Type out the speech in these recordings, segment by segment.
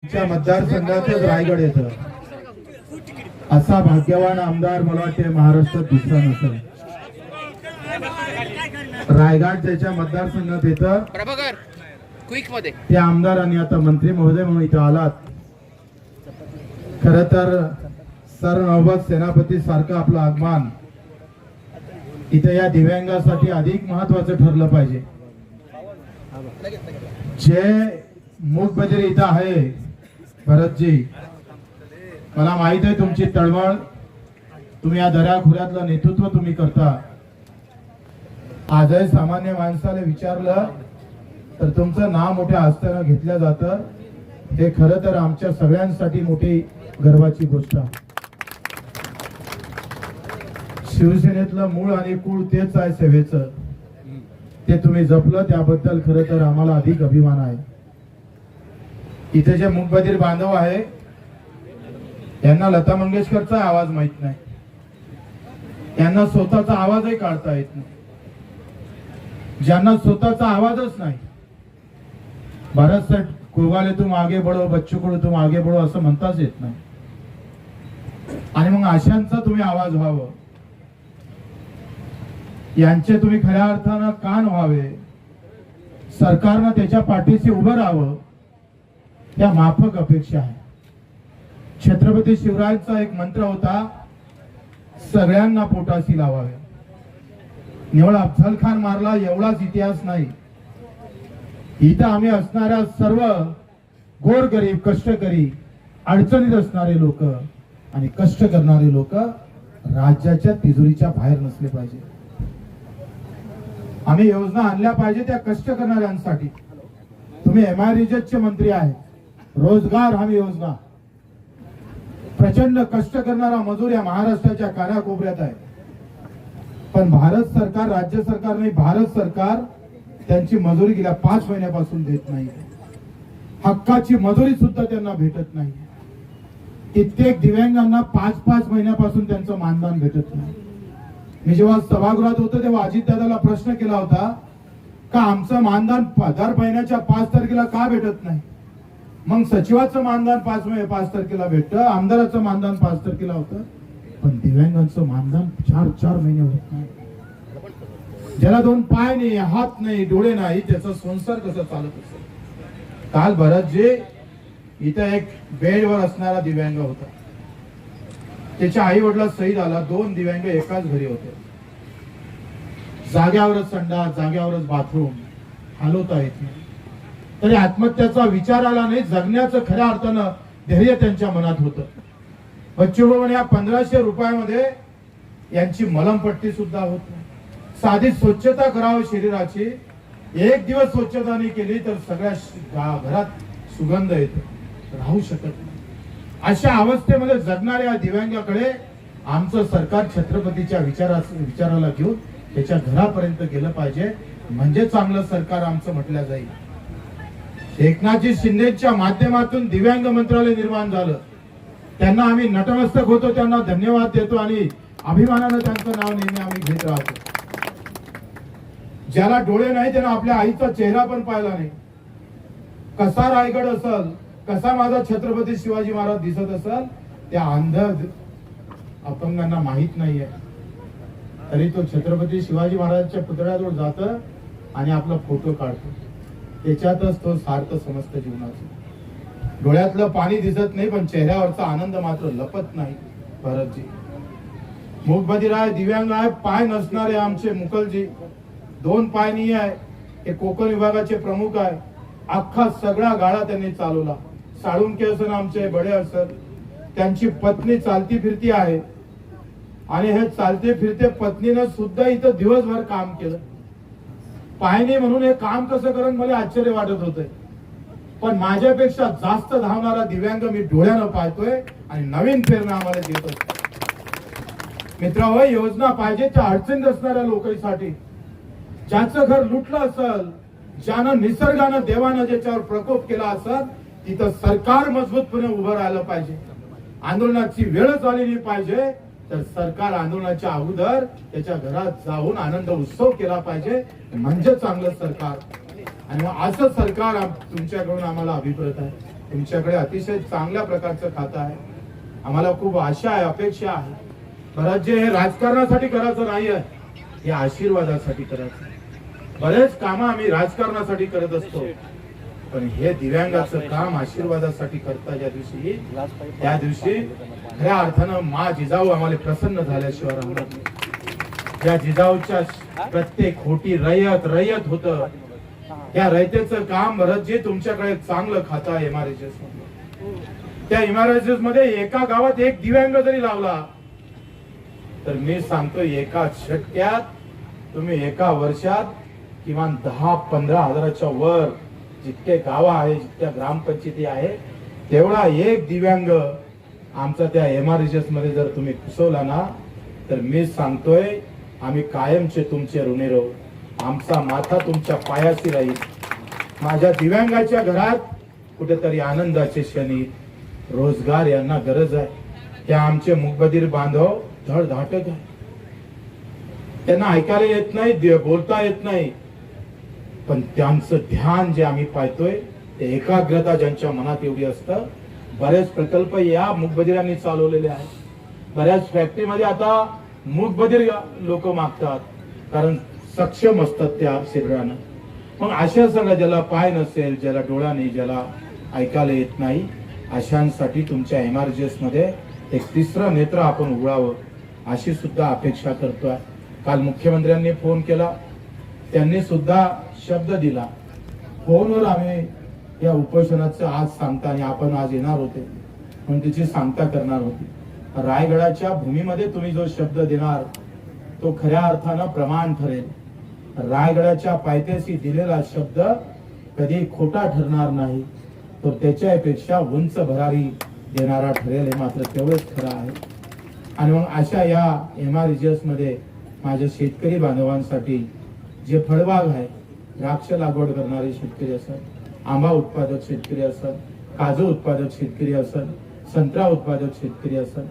मतदारसंघातच रायगड येतं असा भाग्यवान आमदार मला वाटते महाराष्ट्रात दुसरा नसेल। रायगड त्याच्या मतदारसंघात येतं प्रभाकर क्विक मध्ये ते आमदार आणि आता मंत्री महोदय म्हणून इथे आलात। खरं तर सरनौबत सेनापती सारखं आपलं आगमन इथे या दिव्यांगासाठी अधिक महत्त्वाचं ठरलं पाहिजे। जे मूकबधिर इथं आहे भरतजी, मला माहित आहे तुमची तळमळ, तुम्ही या दऱ्याखोऱ्यातलं नेतृत्व तुम्ही करता। आजही सामान्य माणसाला विचारलं तर तुमचं नाव मोठ्या हस्त्यानं घेतलं जातं, हे खरं तर आमच्या सगळ्यांसाठी मोठी गर्वाची गोष्ट आहे। शिवसेनेतलं मूळ आणि कुळ तेच आहे सेवेचं, ते तुम्ही जपलं त्याबद्दल खरं तर आम्हाला अधिक अभिमान आहे। इथे जे मूकबधिर बांधव आहे यांना लता मंगेशकरचा आवाज माहित नाही, यांना स्वतःचा आवाजही काढता येत नाही। ज्यांना स्वतःचा आवाजच नाही, भारत सेठ कोगाले तुम आगे बढ़ो, बच्चू कडू तुम आगे बढ़ो असं म्हणताच येत नाही। आणि मग अशांचा तुम्ही आवाज व्हावं, यांचे तुम्ही खऱ्या अर्थानं कान व्हावे, सरकारनं त्याच्या पाठीशी उभं राहावं, या माफक अपेक्षा आहे। छत्रपती शिवरायांचा एक मंत्र होता, सगळ्यांना पोटाशी लावावे। निवळ अफजल खान मारला एवढाच इतिहास नाही, इथं आम्ही असणाऱ्या सर्व गोरगरीब कष्टकरी अडचणीत असणारे लोक आणि कष्ट करणारे लोक राज्याच्या तिजोरीच्या बाहेर नसले पाहिजे। आम्ही योजना आणल्या पाहिजे त्या कष्ट करणाऱ्यांसाठी। तुम्ही MIREGचे मंत्री आहे, रोजगार हमी योजना, प्रचंड कष्ट करणारा मजूर या महाराष्ट्राच्या कानाकोपऱ्यात आहे, पण भारत सरकार, राज्य सरकार नाही, भारत सरकार त्यांची मजुरी गेल्या 5 महिन्यापासून देत नाही। हक्काची मजुरी सुद्धा त्यांना भेटत नाही। कित्येक दिव्यांगांना 5-5 महिन्यापासून त्यांचं मानधन भेटत नाही। मी जेव्हा सभागृहात होतो तेव्हा अजितदादाला प्रश्न केला होता का आमचं मानधन दर महिन्याच्या 5 तारखेला का भेटत नाही? मग सचिवाचं मानधन 5 तारखेला भेटतं, आमदाराचं मानधन 5 तारखेला होतं, पण दिव्यांगांचं मानधन 4-4 महिने होत नाही। ज्याला 2 पाय नाही, हात नाही, डोळे नाही, त्याचा संसार कसा चालत असेल? काल भरतजी इथं एक बेडवर असणारा दिव्यांग होता, त्याच्या आई वडिला शहीद झाला, 2 दिव्यांग एकाच घरी होते। जाग्यावरच संडास, जाग्यावरच बाथरूम, हलवता येत नाही, तरी आत्महत्याचा विचार आला नाही। जगण्याचं खऱ्या अर्थानं धैर्य त्यांच्या मनात होतं। बच्चू भाऊ या 1500 रुपयामध्ये यांची मलमपट्टी सुद्धा होत नाही। साधी स्वच्छता करावी शरीराची, एक दिवस स्वच्छता नाही केली तर सगळ्या घरात सुगंध येतो, राहू शकत नाही। अशा अवस्थेमध्ये जगणाऱ्या दिव्यांगाकडे आमचं सरकार छत्रपतीच्या विचाराला घेऊन त्याच्या घरापर्यंत गेलं पाहिजे, म्हणजे चांगलं सरकार आमचं म्हटलं जाईल। एकनाथजी शिंदेच्या माध्यमातून दिव्यांग मंत्रालय निर्माण झालं, त्यांना आम्ही नतमस्तक होतो, त्यांना धन्यवाद देतो आणि अभिमानानं त्यांचं नाव नेहमी आम्ही घेत राहतो। ज्याला डोळे नाही त्यानं आपल्या आईचा चेहरा पण पाहिला नाही। कसा रायगड असेल, कसा माझा छत्रपती शिवाजी महाराज दिसत असेल, त्या अंध अपंगांना माहित नाहीये, तरी तो छत्रपती शिवाजी महाराजांच्या पुतळ्याजवळ जातं आणि आपला फोटो काढतो, त्याच्यातच तो सार्थ समजतं जीवनाचं। डोळ्यातलं पाणी दिसत नाही पण चेहऱ्यावरचा आनंद मात्र लपत नाही। भरतजी मूकबधिर आहे, दिव्यांग आहे, पाय नसणारे आमचे मुकलजी, 2 पाय नाही आहे, हे कोकण विभागाचे प्रमुख आहे। अख्खा सगळा गाळा त्यांनी चालवला। साळुंके असन आमचे बडे असन, त्यांची पत्नी चालती फिरती आहे आणि हे चालते फिरते पत्नीनं सुद्धा इथं दिवसभर काम केलं। पायने म्हणून हे काम कसं करून मला आश्चर्य वाटत होतंय, पण माझ्यापेक्षा जास्त धावणारा दिव्यांग मी डोळ्यानं पाहतोय आणि नवीन प्रेरणा आम्हाला देत असतो। मित्रांनो, योजना पाहिजे त्या अडचणीत असणाऱ्या लोकांसाठी, ज्याचं घर लुटलं असेल, ज्यानं निसर्गानं देवानं ज्याच्यावर प्रकोप केला असेल, तिथं सरकार मजबूतपणे उभं राहिलं पाहिजे। आंदोलनाची वेळच आलेली पाहिजे, तर सरकार आंदोलनाच्या अगोदर त्याच्या घरात जाऊन आनंद उत्सव केला पाहिजे, म्हणजे चांगलं सरकार। आणि असं सरकार तुमच्याकडून आम्हाला अभिप्रेत आहे। तुमच्याकडे अतिशय चांगल्या प्रकारचं खातं आहे. आम्हाला खूप आशा आहे, अपेक्षा आहे. बरंच जे हे राजकारणासाठी करायचं नाही आहे, हे आशीर्वादासाठी करायचं. बरेच कामं आम्ही राजकारणासाठी करत असतो, पण हे दिव्यांगाचं काम आशीर्वादासाठी करता ज्या दिवशी त्या दिवशी खऱ्या अर्थानं मा जिजाऊ आम्हाला प्रसन्न झाल्याशिवाय राहणार नाही. ज्या जिजाऊच्या प्रत्येक खोटी रयत होत, त्या रयतेचं काम भरतजी तुमच्याकडे तुमच्याकडे चांगलं खातं आहे एमआरएचएस मध्ये. त्या एमआरएचएस मध्ये एका गावात एक दिव्यांग जरी लावला तर मी सांगतो एका शतक्यात तुम्ही एका वर्षात किमान 10-15 हजाराच्या वर जितके गाव आहे, जितक्या ग्रामपंचायती आहे, तेवढा एक दिव्यांग आमचा त्या एमआरएचएस मध्ये जर तुम्ही घुसवला ना, तर मी सांगतोय आम्ही कायमचे तुमचे ऋणी राहू. आमचा माथा तुमच्या पायाशी राहील. माझ्या दिव्यांगाच्या घरात कुठेतरी आनंदाचे क्षणी, रोजगार यांना गरज आहे. ते आमचे मूकबधीर बांधव धडधाकट आहे. त्यांना ऐकायला येत नाही, बोलता येत नाही, पण त्यांचं ध्यान जे आम्ही पाहतोय ते एकाग्रता ज्यांच्या मनात एवढी असतं. बरेच प्रकल्प या मूकबधिरांनी चालवलेले आहेत. बऱ्याच फॅक्टरीमध्ये आता मूकबधीर लोक मागतात, कारण सक्षम असतात त्या शरीरानं. मग अशा सगळ्या ज्याला पाय नसेल, ज्याला डोळा नाही, ज्याला ऐकायला येत नाही, अशांसाठी तुमच्या एमआरएचएस मध्ये एक तिसरं नेत्र आपण उघडावं अशी सुद्धा अपेक्षा करतोय. काल मुख्यमंत्र्यांनी फोन केला, त्यांनी सुद्धा शब्द दिला. फोनवर आम्ही या उपोषणाचं आज सांगता, आणि आपण आज येणार होते पण त्याची सांगता करणार होती. रायगडाच्या भूमीमध्ये तुम्ही जो शब्द देणार तो खऱ्या अर्थानं प्रमाण ठरेल. रायगडाच्या पायथ्याशी दिलेला शब्द कधी खोटा ठरणार नाही, तो त्याच्यापेक्षा उंच भरारी देणारा ठरेल, हे मात्र तेवढंच खरं आहे. आणि मग अशा या एमआरएचएस मध्ये माझ्या शेतकरी बांधवांसाठी जे फळबाग आहे, द्राक्ष लागवड करणारे शेतकरी असतात, आंबा उत्पादक शेतकरी असतात, काजू उत्पादक शेतकरी असतात, संत्रा उत्पादक शेतकरी असतात,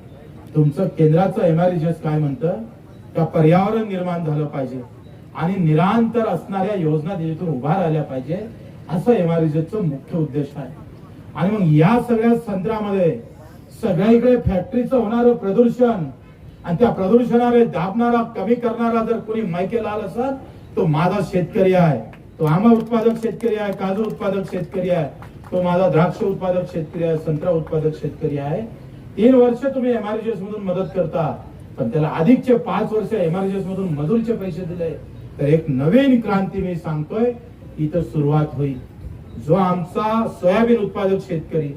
तुमचं केंद्राचं एमआरएचएस काय म्हणतं का पर्यावरण निर्माण झालं पाहिजे आणि निरंतर असणाऱ्या योजना त्याच्यातून उभा राहिल्या पाहिजे, असं एमआरएचएसचं मुख्य उद्देश आहे. आणि मग या सगळ्या संत्र्यामध्ये सगळीकडे फॅक्टरीचं होणारं प्रदूषण आणि त्या प्रदूषणाला दाबणारा, कमी करणारा जर कोणी मैकेला आला असेल तो माझा शेतकरी आहे. तो आंबा उत्पादक शेतकरी आहे, काजू उत्पादक शेतकरी आहे, तो माझा द्राक्ष उत्पादक शेतकरी आहे, संत्रा उत्पादक शेतकरी आहे. 3 वर्ष तुम्ही एमआरएचएस मधून मदत करता, पण त्याला अधिकचे 5 वर्ष एमआरएचएस मधून मजुरीचे पैसे दिले, तर एक नवीन क्रांती मी सांगतोय इथं सुरुवात होईल. जो आमचा सोयाबीन उत्पादक शेतकरी,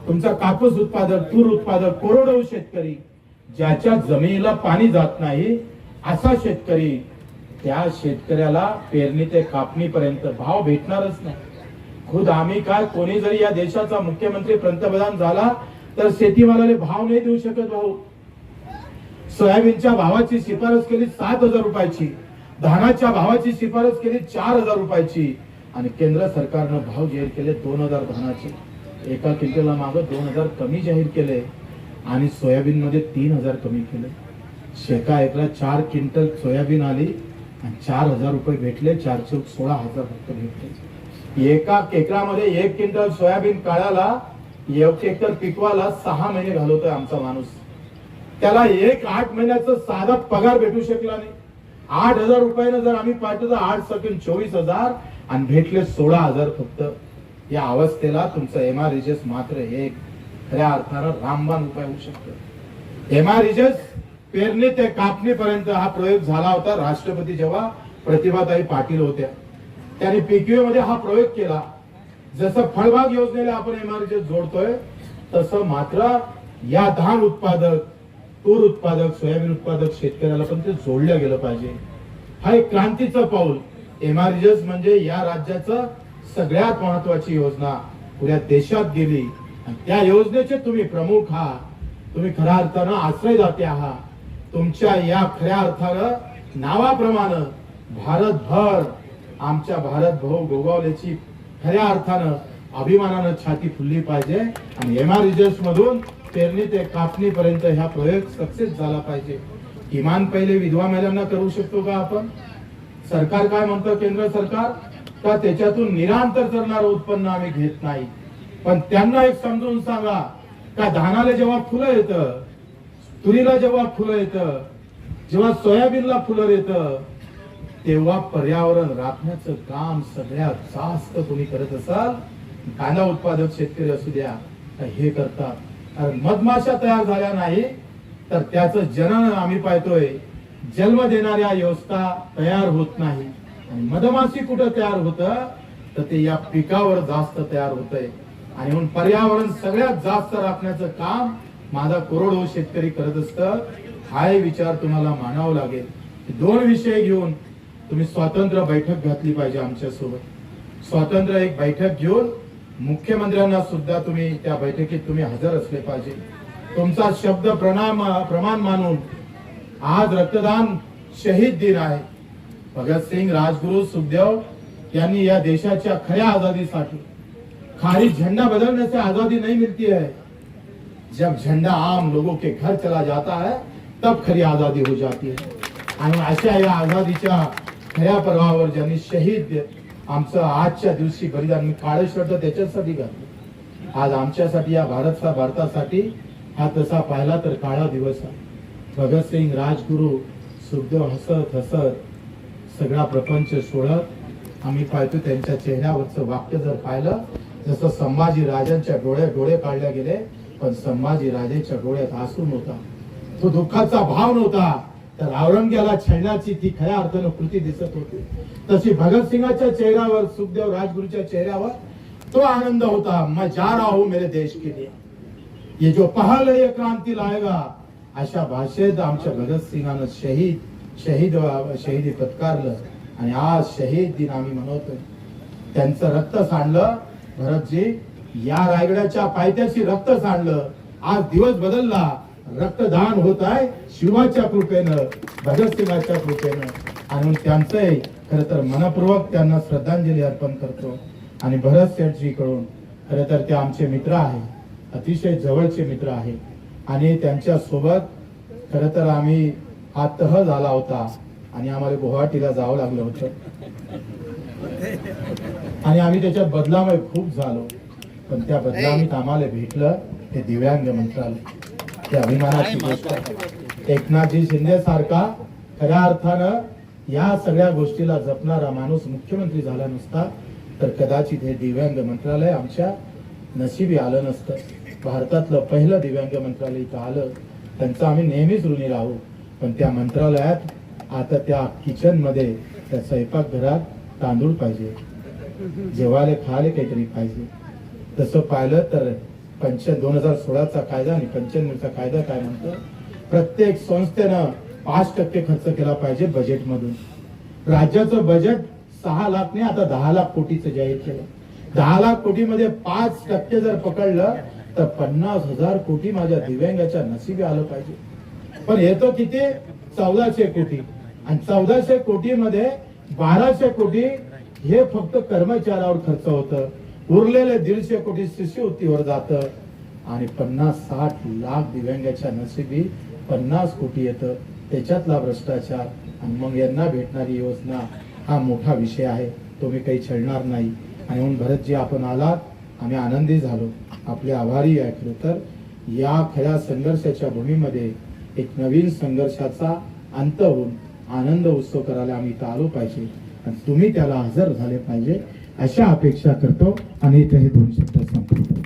तुमचा कापूस उत्पादक, तूर उत्पादक, कोरडवाहू शेतकरी, ज्याच्या जमिनीला पाणी जात नाही असा शेतकरी, त्या शेतकऱ्याला पेरणी ते कापणीपर्यंत भाव भेटणारच नाही. खुद आम्ही काय, कोणी जरी या देशाचा मुख्यमंत्री पंतप्रधान झाला तर शेतीमालाला भाव नाही देऊ शकत. भाऊ, सोयाबीनच्या भावाची शिफारस केली 7,000 रुपयाची, धानाच्या भावाची शिफारस केली 4,000 रुपयाची, आणि केंद्र सरकारनं भाव जाहीर केले 2,000 धानाचे. एका क्विंटलला मागं 2,000 कमी जाहीर केले आणि सोयाबीन मध्ये 3,000 कमी केले. शेका एकला 4 क्विंटल सोयाबीन आली आणि 4,000 रुपये भेटले, 416,000 रुपये भेटले. एका एकरामध्ये 1 क्विंटल सोयाबीन काढायला, 1 एकर पिकवायला 6 महिने घालवतोय आमचा माणूस. त्याला 8 महिन्याचा साधा पगार भेटू शकला नाही. 8,000 रुपयानं जर आम्ही पाठवतो, 8 सेकंड 24,000 आणि भेटले 16,000 फक्त. या अवस्थेला तुमचं एमआरएचएस मात्र एक खऱ्या अर्थानं रामबाण उपाय होऊ शकतो. एमआरएचएस पेरणी ते कापणीपर्यंत हा प्रयोग झाला होता. राष्ट्रपती जेव्हा प्रतिभाताई पाटील होत्या त्यांनी पीक्यूए मध्ये हा प्रयोग केला. जसं फळबाग योजनेला आपण एमआरएचएस जोडतोय, तसं मात्र या धान उत्पादक, तूर उत्पादक, सोयाबीन उत्पादक शेतकऱ्याला पण ते जोडलं गेलं पाहिजे. हा एक क्रांतीचं पाऊल. एमआरएचएस म्हणजे या राज्याचं सगळ्यात महत्वाची योजना पुऱ्या देशात गेली, आणि त्या योजनेचे तुम्ही प्रमुख आहात. तुम्ही खऱ्या अर्थानं आश्रयदाते आहात. तुमच्या या खऱ्या अर्थानं नावाप्रमाणे भारतभर आमच्या भारत भाऊ गोगावलेची खऱ्या अर्थानं अभिमानानं छाती फुलली पाहिजे, आणि एमआरएचएस मधून पेरणी ते कापणीपर्यंत हा प्रयोग सक्सेस झाला पाहिजे. किमान पहिले विधवा महिलांना करू शकतो का आपण? सरकार काय म्हणतं, केंद्र सरकार, का त्याच्यातून निरांतर करणारं उत्पन्न आम्ही घेत नाही. पण त्यांना एक समजून सांगा का धानाला जेव्हा फुलं येतं, तुरीला जेव्हा फुलं येतं, जेव्हा सोयाबीनला फुलं येतं, तेव्हा पर्यावरण राखण्याचं काम सगळ्यात जास्त कोणी करत असाल, कांदा उत्पादक शेतकरी असू द्या, हे करतात. कारण मधमाशा तयार झाल्या नाही तर त्याचं जनन आम्ही पाहतोय, जन्म देणाऱ्या व्यवस्था तयार होत नाही. आणि मधमाशी कुठं तयार होत तर ते या पिकावर जास्त तयार होतंय. आणि म्हणून पर्यावरण सगळ्यात जास्त राखण्याचं काम माझा करोडो शेतकरी करत असत. हा विचार तुम्हाला मानावा लागेल. दोन विषय घेऊन तुम्ही स्वातंत्र्य बैठक घातली पाहिजे आमच्या सोबत. स्वातंत्र्य एक बैठक घेऊन मुख्यमंत्र्यांना सुद्धा तुम्ही त्या बैठकीत तुम्ही हजर असले पाहिजे. तुमचा शब्द प्रमाण मानून आज रक्तदान शहीद दिन आहे. भगतसिंग, राजगुरु, सुखदेव यांनी या देशाच्या खऱ्या आजादीसाठी, खाली झंडा बदलने से आजादी नहीं मिलती है, जब झंडा आम लोगों के घर चला जाता है तब खरी आजादी हो जाती है. आणि अशा या आजादीच्या खऱ्या पर्वावर ज्यांनी शहीद आमचं आजच्या दिवशी बलिदान, मी काळे शर्ट त्याच्यासाठी घातलं. आज आमच्यासाठी या भारतासाठी हा तसा पाहिला तर काळा दिवस आहे. भगतसिंग, राजगुरु, सुखदेव हसत हसत सगळा प्रपंच सोडत आम्ही पाहतो. त्यांच्या चेहऱ्यावरचं वाक्य जर पाहिलं, जसं संभाजी राजांच्या डोळे काढले गेले, पण संभाजी राजेच्या डोळ्यात आसू नव्हता, तो दुःखाचा भाव नव्हता, तर औरंगजेबाला छळण्याची ती खऱ्या अर्थानं कृती दिसत होती. तशी भगतसिंगाच्या चेहऱ्यावर, सुखदेव, राजगुरूच्या चेहऱ्यावर तो आनंद होता. मैं जा रहा हूं मेरे देश के लिए, ये जो पहल है ये क्रांती लाएगा. अशा भाषेत आमच्या भगतसिंगानं शहीदी पत्कारलं. आणि आज शहीद दिन आम्ही मनवतोय. त्यांचं रक्त सांडलं भरतजी, या रायगडाच्या पायथ्याशी रक्त सांडलं. आज दिवस बदलला, रक्तदान होत आहे शिवाच्या कृपेनं, भगतसिंगाच्या कृपेनं. आणि त्यांचं खर तर मनपूर्वक त्यांना श्रद्धांजली अर्पण करतो. आणि भरत शेठजी कडून खर तर ते आमचे मित्र आहे, अतिशय जवळचे मित्र आहे. आणि त्यांच्या सोबत खर तर आम्ही हा तह झाला होता आणि आम्हाला गुवाहाटीला जावं लागलं होतं. आणि आम्ही त्याच्यात बदलामय खूप झालो. पण त्या बदलामीत आम्हाला भेटलं ते दिव्यांग मंत्रालय. ते अभिमानाची गोष्ट आहे. एकनाथजी शिंदे सारखा खऱ्या अर्थानं या सगळ्या गोष्टीला जपणारा माणूस मुख्यमंत्री झाला नसता तर कदाचित हे दिव्यांग मंत्रालय आमच्या नशिबी आलं नसतं. भारतातलं पहिलं दिव्यांग मंत्रालय इथं आलं. त्यांचं आम्ही नेहमीच ऋणी राहू. पण त्या मंत्रालयात आता त्या किचन मध्ये, त्या स्वयंपाकघरात तांदूळ पाहिजे, जेवायला खायला काहीतरी पाहिजे. तसं पाहिलं तर 2016चा कायदा आणि 95चा कायदा काय म्हणतो, प्रत्येक संस्थेनं 5% खर्च केला पाहिजे बजेट मधून. राज्याचं बजेट 6 लाख नाही, आता 10 लाख कोटीचं जाहीर केलं. 10 लाख कोटी मध्ये 5% जर पकडलं तर 50,000 कोटी माझ्या दिव्यांगाच्या नशिबी आलं पाहिजे. पण येतो किती, 1400 कोटी. आणि 1400 कोटी मध्ये 1200 कोटी हे फक्त कर्मचाऱ्यावर खर्च होतं. उरलेले 150 कोटी शिष्यवृत्तीवर जातं. आणि 50-60 लाख दिव्यांगाच्या नशिबी 50 कोटी येतं. त्याच्यातला भ्रष्टाचार आणि मग यांना भेटणारी योजना हा मोठा विषय आहे. तो मी काही छळणार नाही. आणि म्हणून भरतजी आपण आलात, आम्ही आनंदी झालो, आपले आभारी आहे. खरं तर या खऱ्या संघर्षाच्या भूमीमध्ये एक नवीन संघर्षाचा अंत होऊन आनंद उत्सव करायला आम्ही इथं आलो पाहिजे आणि तुम्ही त्याला हजर झाले पाहिजे अशा अपेक्षा करतो. आणि इथे हे 2 शब्द संपवतो.